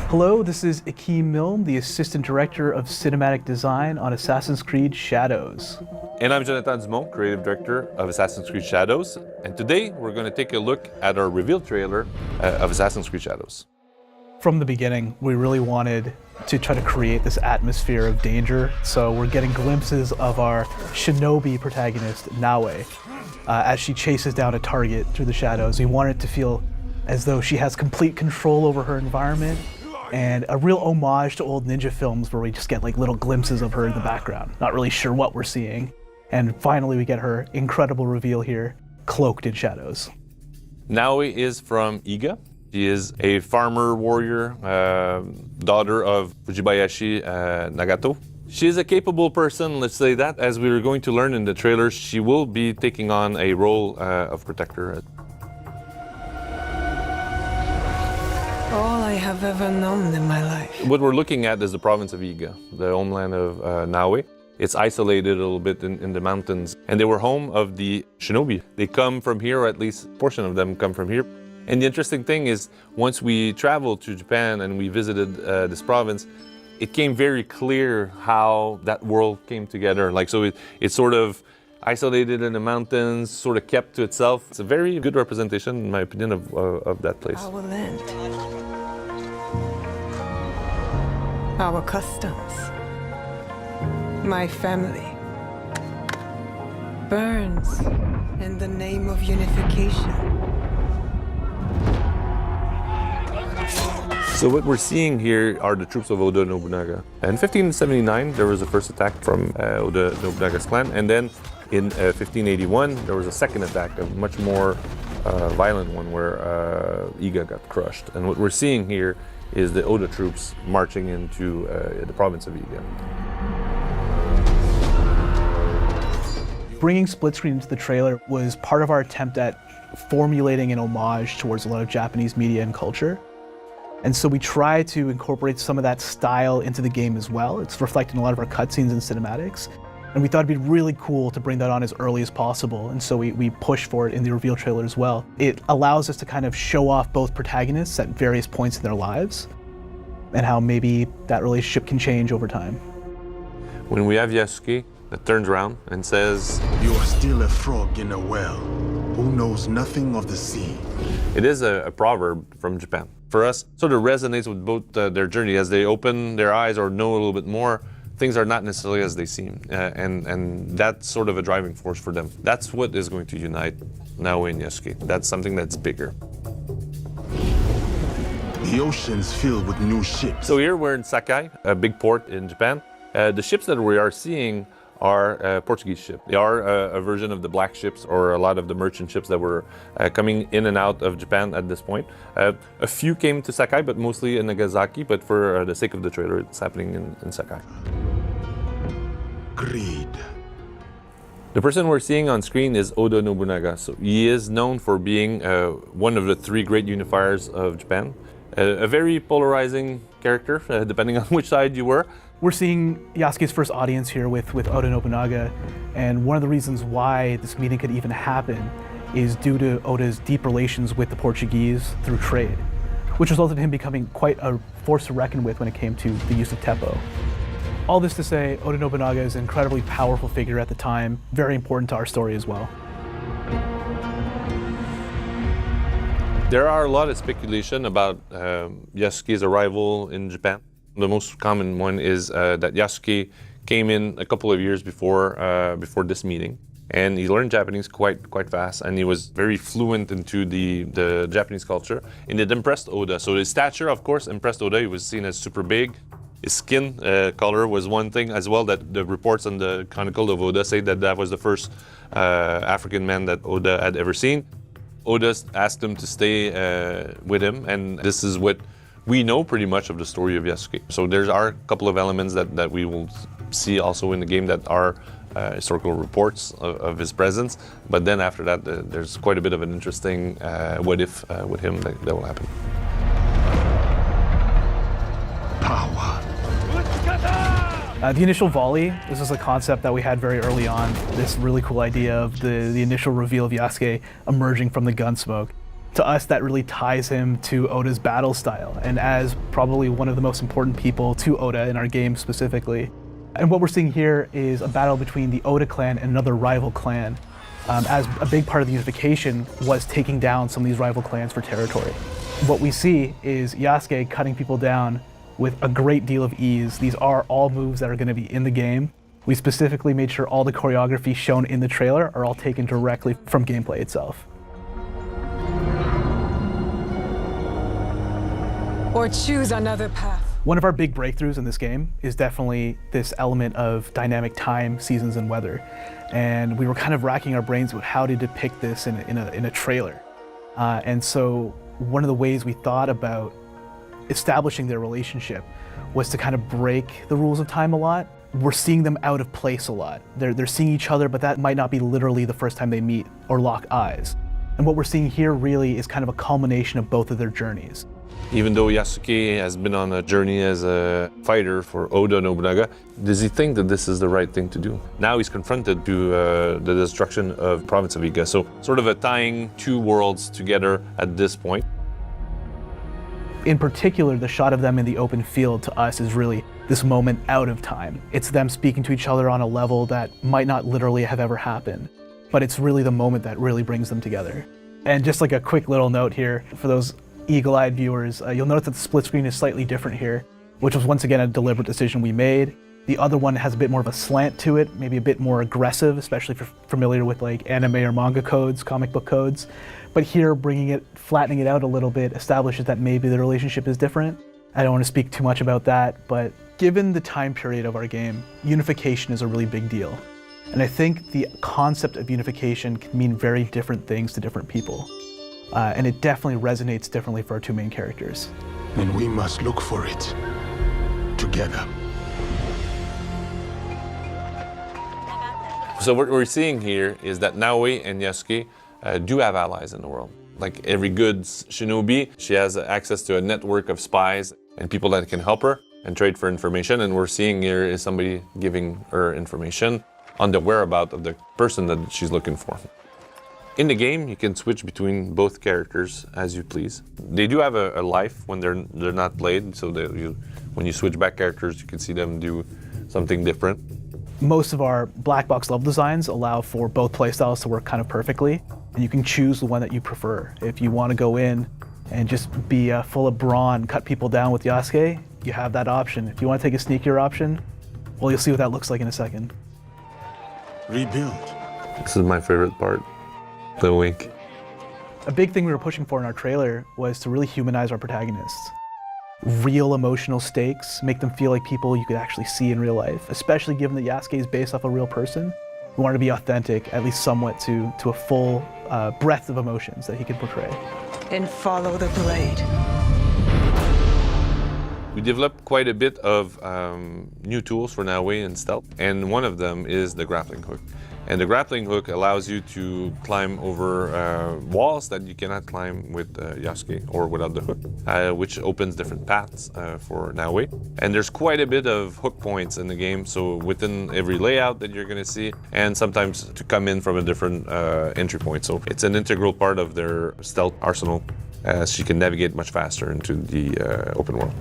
Hello, this is Iga Milne, the Assistant Director of Cinematic Design on Assassin's Creed Shadows. And I'm Jonathan Dumont, Creative Director of Assassin's Creed Shadows. And today we're going to take a look at our reveal trailer of Assassin's Creed Shadows. From the beginning, we really wanted to try to create this atmosphere of danger. So we're getting glimpses of our Shinobi protagonist, Naoe, as she chases down a target through the shadows. We want it to feel as though she has complete control over her environment, and a real homage to old ninja films where we just get like little glimpses of her in the background, not really sure what we're seeing. And finally we get her incredible reveal here, cloaked in shadows. Naoe is from Iga. She is a farmer warrior, daughter of Fujibayashi Nagato. She is a capable person, let's say that. As we are going to learn in the trailer, she will be taking on a role of protector. All I have ever known in my life. What we're looking at is the province of Iga, the homeland of Naoe. It's isolated a little bit in the mountains, and they were home of the Shinobi. They come from here, or at least a portion of them come from here. And the interesting thing is, once we traveled to Japan and we visited this province, it came very clear how that world came together. Like, so it's sort of isolated in the mountains, sort of kept to itself. It's a very good representation, in my opinion, of that place. Our land. Our customs. My family. Burns in the name of unification. So what we're seeing here are the troops of Oda Nobunaga. In 1579, there was the first attack from Oda Nobunaga's clan, and then in 1581, there was a second attack, a much more violent one, where Iga got crushed. And what we're seeing here is the Oda troops marching into the province of Iga. Bringing split screen into the trailer was part of our attempt at formulating an homage towards a lot of Japanese media and culture. And so we try to incorporate some of that style into the game as well. It's reflected in a lot of our cutscenes and cinematics. And we thought it'd be really cool to bring that on as early as possible. And so we pushed for it in the reveal trailer as well. It allows us to kind of show off both protagonists at various points in their lives and how maybe that relationship can change over time. When we have Yasuke that turns around and says, "You are still a frog in a well who knows nothing of the sea." It is a proverb from Japan. For us, sort of resonates with both their journey. As they open their eyes or know a little bit more, things are not necessarily as they seem. And that's sort of a driving force for them. That's what is going to unite Naoe and Yasuke. That's something that's bigger. The ocean's filled with new ships. So here we're in Sakai, a big port in Japan. The ships that we are seeing are Portuguese ships. They are a version of the black ships, or a lot of the merchant ships that were coming in and out of Japan at this point. A few came to Sakai, but mostly in Nagasaki, but for the sake of the trailer, it's happening in Sakai. Greed. The person we're seeing on screen is Oda Nobunaga. So he is known for being one of the three great unifiers of Japan. A very polarizing character, depending on which side you were. We're seeing Yasuke's first audience here with Oda Nobunaga, and one of the reasons why this meeting could even happen is due to Oda's deep relations with the Portuguese through trade, which resulted in him becoming quite a force to reckon with when it came to the use of Teppo. All this to say, Oda Nobunaga is an incredibly powerful figure at the time, very important to our story as well. There are a lot of speculation about Yasuke's arrival in Japan. The most common one is that Yasuke came in a couple of years before this meeting, and he learned Japanese quite fast, and he was very fluent into the Japanese culture, and it impressed Oda. So his stature, of course, impressed Oda. He was seen as super big. His skin color was one thing as well, that the reports on the Chronicle of Oda say that was the first African man that Oda had ever seen. Oda asked him to stay with him, and this is what we know pretty much of the story of Yasuke. So there are a couple of elements that we will see also in the game that are historical reports of his presence. But then after that, there's quite a bit of an interesting what if with him that will happen. Power. The initial volley, this is a concept that we had very early on, this really cool idea of the initial reveal of Yasuke emerging from the gun smoke. To us, that really ties him to Oda's battle style, and as probably one of the most important people to Oda in our game specifically. And what we're seeing here is a battle between the Oda clan and another rival clan, as a big part of the unification was taking down some of these rival clans for territory. What we see is Yasuke cutting people down with a great deal of ease. These are all moves that are going to be in the game. We specifically made sure all the choreography shown in the trailer are all taken directly from gameplay itself. Or choose another path. One of our big breakthroughs in this game is definitely this element of dynamic time, seasons, and weather. And we were kind of racking our brains with how to depict this in a trailer. And so one of the ways we thought about establishing their relationship was to kind of break the rules of time a lot. We're seeing them out of place a lot. They're seeing each other, but that might not be literally the first time they meet or lock eyes. And what we're seeing here really is kind of a culmination of both of their journeys. Even though Yasuke has been on a journey as a fighter for Oda Nobunaga, does he think that this is the right thing to do? Now he's confronted to the destruction of the province of Iga. So sort of a tying two worlds together at this point. In particular, the shot of them in the open field to us is really this moment out of time. It's them speaking to each other on a level that might not literally have ever happened, but it's really the moment that really brings them together. And just like a quick little note here, for those eagle-eyed viewers, you'll notice that the split screen is slightly different here, which was once again a deliberate decision we made. The other one has a bit more of a slant to it, maybe a bit more aggressive, especially if you're familiar with like anime or manga codes, comic book codes. But here, flattening it out a little bit establishes that maybe the relationship is different. I don't want to speak too much about that, but given the time period of our game, unification is a really big deal. And I think the concept of unification can mean very different things to different people. And it definitely resonates differently for our two main characters. And we must look for it together. So what we're seeing here is that Naoe and Yasuke do have allies in the world. Like every good shinobi, she has access to a network of spies and people that can help her and trade for information. And we're seeing here is somebody giving her information on the whereabouts of the person that she's looking for. In the game, you can switch between both characters as you please. They do have a life when they're not played, so when you switch back characters, you can see them do something different. Most of our black box level designs allow for both playstyles to work kind of perfectly, and you can choose the one that you prefer. If you want to go in and just be full of brawn, cut people down with Yasuke, you have that option. If you want to take a sneakier option, well, you'll see what that looks like in a second. Rebuild. This is my favorite part. The wink. A big thing we were pushing for in our trailer was to really humanize our protagonists. Real emotional stakes, make them feel like people you could actually see in real life, especially given that Yasuke is based off a real person. We wanted to be authentic, at least somewhat, to a full breadth of emotions that he could portray. And follow the blade. We developed quite a bit of new tools for Naoe and stealth, and one of them is the grappling hook. And the grappling hook allows you to climb over walls that you cannot climb with Yasuke or without the hook, which opens different paths for Naoe. And there's quite a bit of hook points in the game, so within every layout that you're going to see, and sometimes to come in from a different entry point. So it's an integral part of their stealth arsenal, as she can navigate much faster into the open world.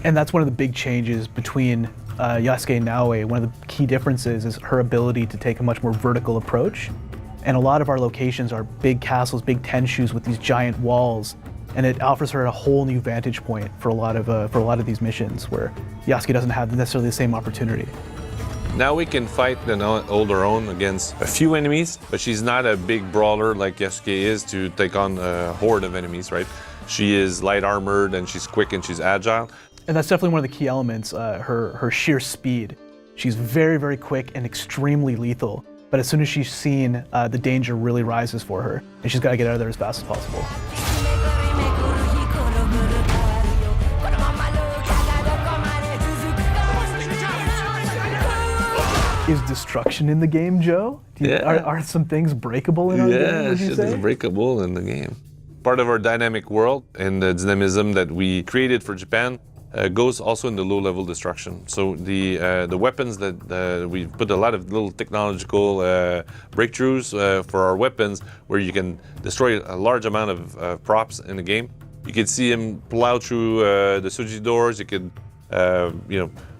And that's one of the big changes between Yasuke and Naoe. One of the key differences is her ability to take a much more vertical approach. And a lot of our locations are big castles, big tenshu's with these giant walls, and it offers her a whole new vantage point for a lot of these missions where Yasuke doesn't have necessarily the same opportunity. Naoe can fight and hold her own against a few enemies, but she's not a big brawler like Yasuke is to take on a horde of enemies, right? She is light armored and she's quick and she's agile. And that's definitely one of the key elements, her sheer speed. She's very, very quick and extremely lethal, but as soon as she's seen, the danger really rises for her, and she's got to get out of there as fast as possible. Is destruction in the game, Joe? Are some things breakable in our game, would you say? Yeah, shit is breakable in the game. Part of our dynamic world and the dynamism that we created for Japan, goes also in the low-level destruction. So the weapons that we've put a lot of little technological breakthroughs for our weapons, where you can destroy a large amount of props in the game. You could see him plow through the Suji doors. You could,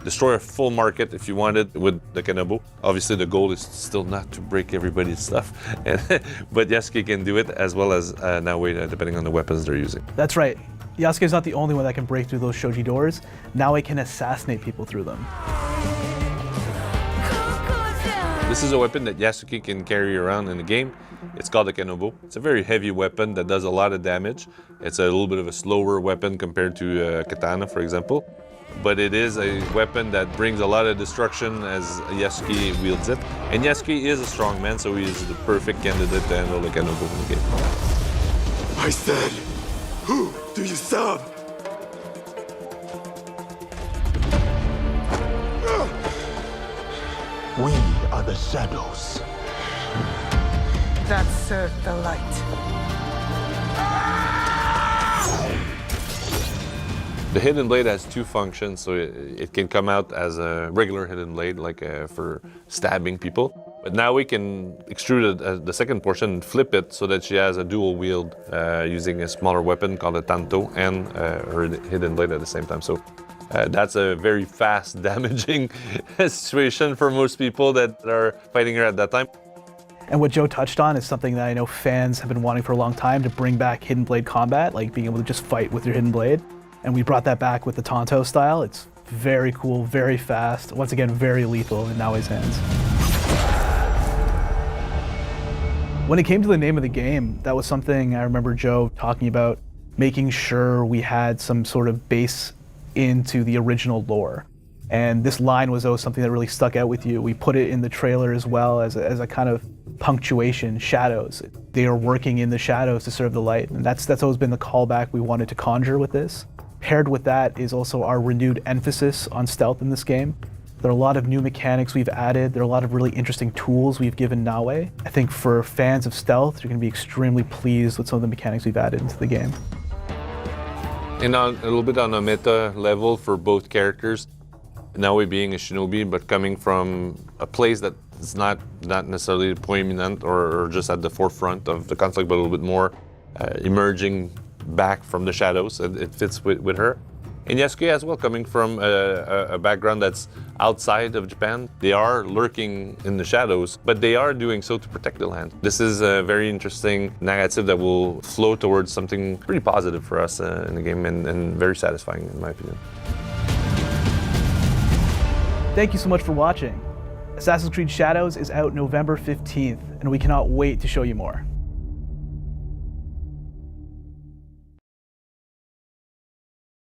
destroy a full market if you wanted with the Kenobo. Obviously, the goal is still not to break everybody's stuff, but Yasuke can do it as well as Naoe, depending on the weapons they're using. That's right. Yasuke is not the only one that can break through those shoji doors. Naoe can assassinate people through them. This is a weapon that Yasuke can carry around in the game. It's called a Kenobo. It's a very heavy weapon that does a lot of damage. It's a little bit of a slower weapon compared to katana, for example. But it is a weapon that brings a lot of destruction as Yasuke wields it. And Yasuke is a strong man, so he is the perfect candidate to handle the Kenobo in the game. I said, who do you serve? We are the shadows. That served the light. The hidden blade has two functions, so it can come out as a regular hidden blade, like for stabbing people. But now we can extrude the second portion and flip it so that she has a dual wield using a smaller weapon called a tanto and her hidden blade at the same time. So that's a very fast, damaging situation for most people that are fighting her at that time. And what Joe touched on is something that I know fans have been wanting for a long time, to bring back hidden blade combat, like being able to just fight with your hidden blade. And we brought that back with the Tanto style. It's very cool, very fast, once again, very lethal in Naoe's hands. When it came to the name of the game, that was something I remember Joe talking about, making sure we had some sort of base into the original lore. And this line was always something that really stuck out with you. We put it in the trailer as well as a kind of punctuation, shadows. They are working in the shadows to serve the light. And that's always been the callback we wanted to conjure with this. Paired with that is also our renewed emphasis on stealth in this game. There are a lot of new mechanics we've added. There are a lot of really interesting tools we've given Naoe. I think for fans of stealth, you're going to be extremely pleased with some of the mechanics we've added into the game. And a little bit on a meta level for both characters, Naoe being a shinobi, but coming from a place that is not necessarily prominent or just at the forefront of the conflict, but a little bit more emerging back from the shadows. It fits with her. And Yasuke as well, coming from a background that's outside of Japan. They are lurking in the shadows, but they are doing so to protect the land. This is a very interesting narrative that will flow towards something pretty positive for us in the game, and very satisfying in my opinion. Thank you so much for watching. Assassin's Creed Shadows is out November 15th, and we cannot wait to show you more.